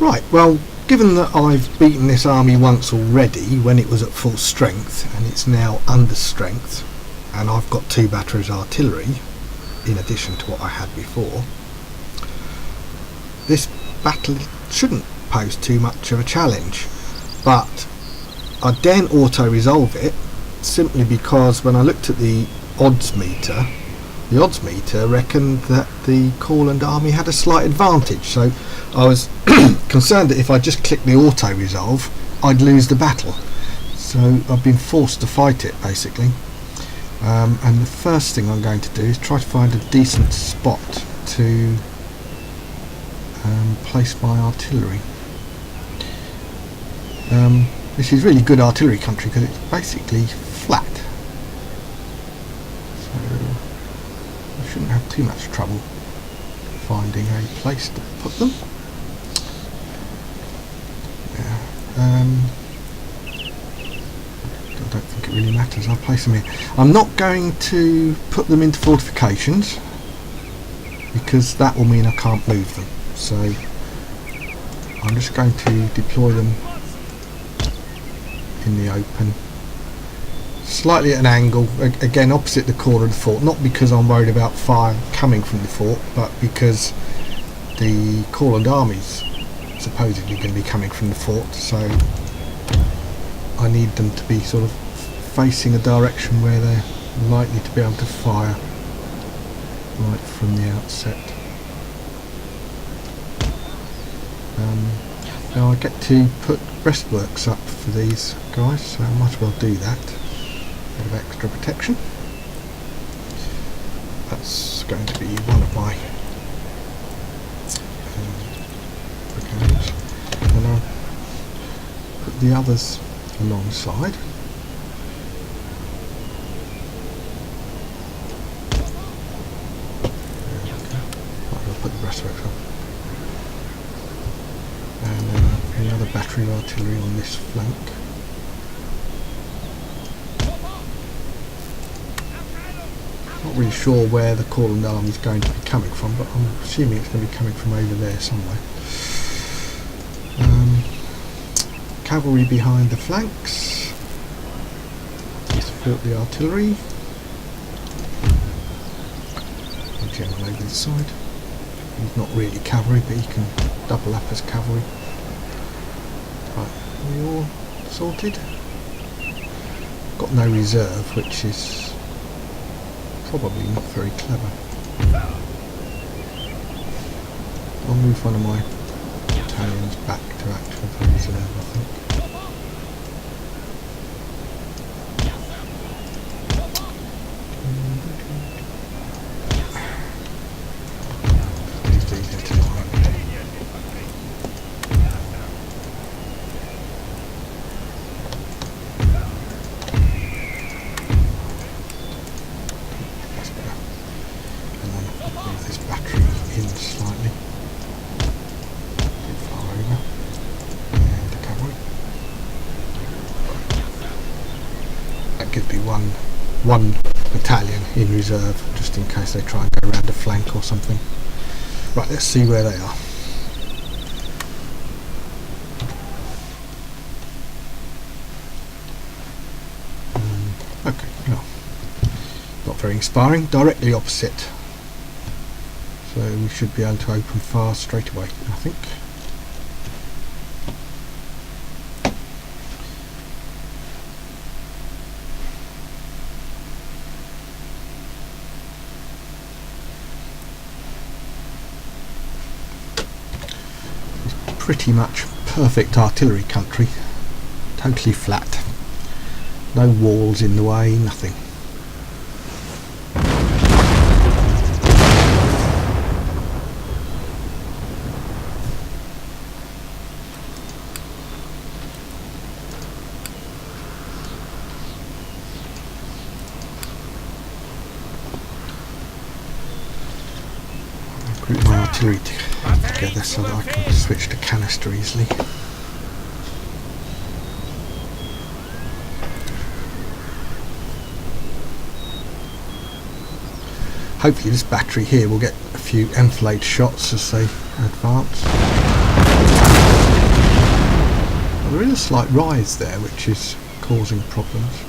Right, well, given that I've beaten this army once already when it was at full strength and it's now under strength, and I've got 2 batteries artillery in addition to what I had before, this battle shouldn't pose too much of a challenge. But I daren't auto-resolve it simply because when I looked at the odds meter reckoned that the Courland army had a slight advantage, so I was concerned that if I just clicked the auto-resolve I'd lose the battle. So I've been forced to fight it basically, and the first thing I'm going to do is try to find a decent spot to place my artillery. This is really good artillery country because it's basically flat, so I shouldn't have too much trouble finding a place to put them. I don't think it really matters. I'll place them here. I'm not going to put them into fortifications because that will mean I can't move them, so I'm just going to deploy them in the open, slightly at an angle, again opposite the corner of the fort, not because I'm worried about fire coming from the fort, but because the Courland army's supposedly going to be coming from the fort, so I need them to be sort of facing a direction where they're likely to be able to fire right from the outset. Now I get to put breastworks up for these guys, so I might as well do that. Bit of extra protection. That's going to be one of my brigades, and I'll put the others alongside. There we go. Right, I'll put the breastworks up. And then another battery of artillery on this flank. Not really sure where the Courland army is going to be coming from, but I'm assuming it's going to be coming from over there somewhere. Cavalry behind the flanks to support the artillery. A general over this side. He's not really cavalry, but he can double up as cavalry. Right, are we all sorted? Got no reserve, which is probably not very clever. I'll move one of my battalions back to act with the reserve, I think. Gives me one battalion in reserve just in case they try and go around a flank or something. Right, let's see where they are. Okay, well, not very inspiring. Directly opposite, so we should be able to open fire straight away, I think. Pretty much perfect artillery country, totally flat, no walls in the way, nothing. I'll group my artillery together so that I can switch to canister easily. Hopefully this battery here will get a few enfilade shots as they advance. There is a slight rise there which is causing problems.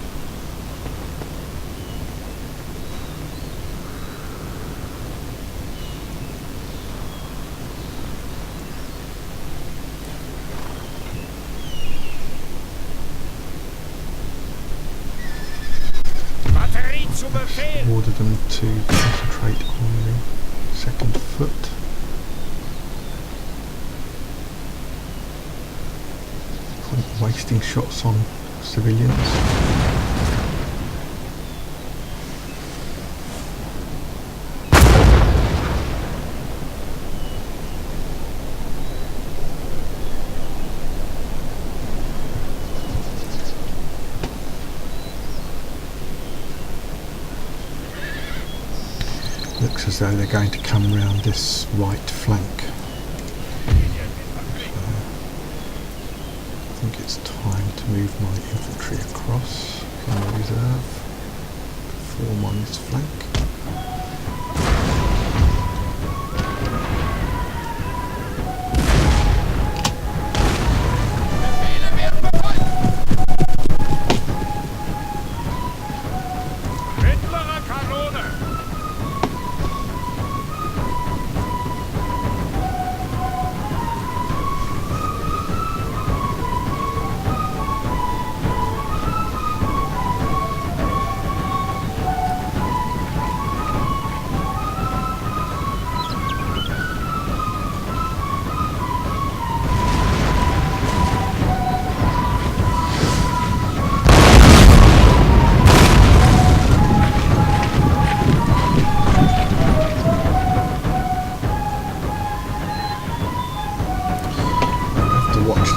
Ordered them to concentrate on the second foot. Wasting shots on civilians. Looks as though they're going to come round this right flank. I think it's time to move my infantry across from the reserve to form on this flank.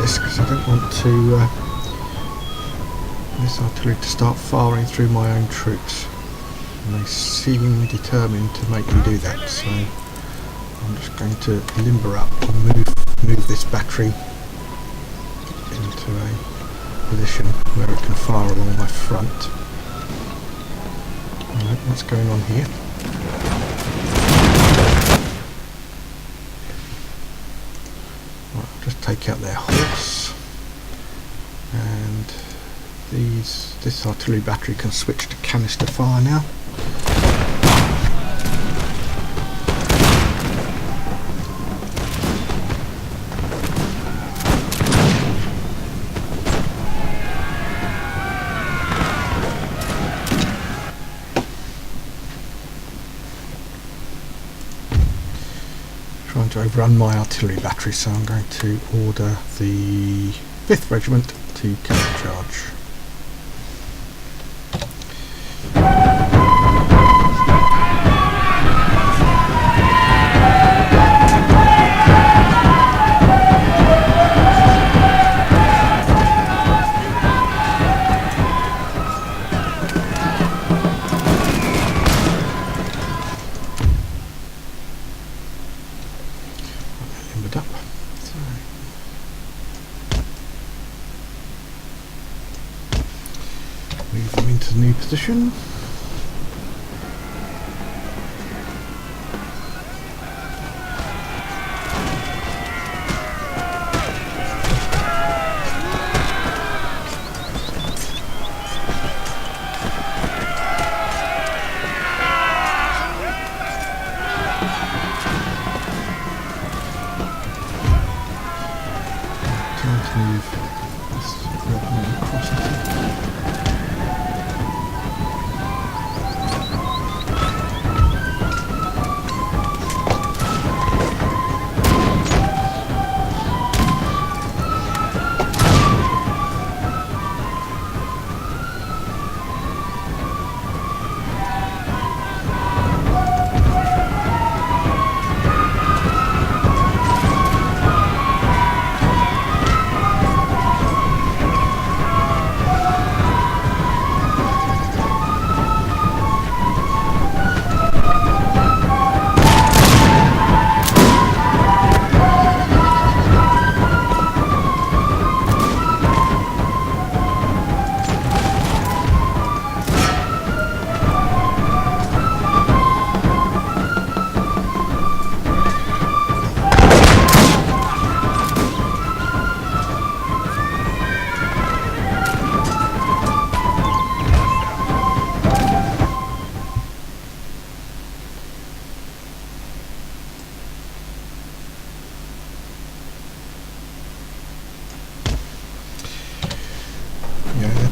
Because I don't want to this artillery to start firing through my own troops, and they seem determined to make me do that, so I'm just going to limber up and move this battery into a position where it can fire along my front. Alright, what's going on here? Just take out their horse, and this artillery battery can switch to canister fire now. Trying to overrun my artillery battery, so I'm going to order the 5th Regiment to countercharge. Move them into the new position. Time to move this red man across.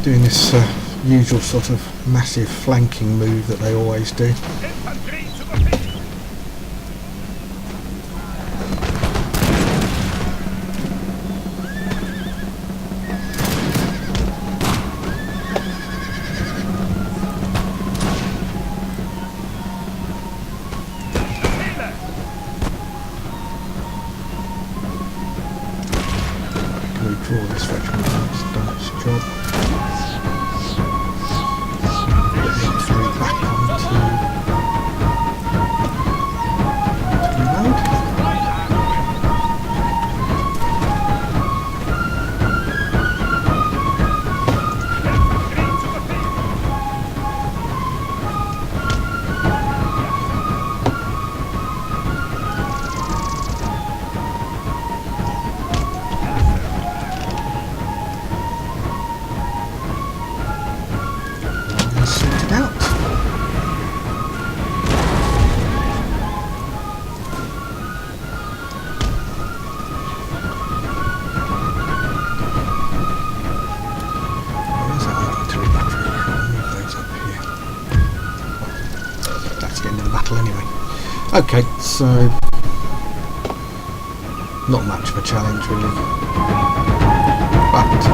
doing this usual sort of massive flanking move that they always do. Infantry to the pit! Draw this regiment, it's done its job. Through back onto reload. Sorted out. Where's that artillery battery? I'll move those up here. That's the end of the battle anyway. Okay, so not much of a challenge really, but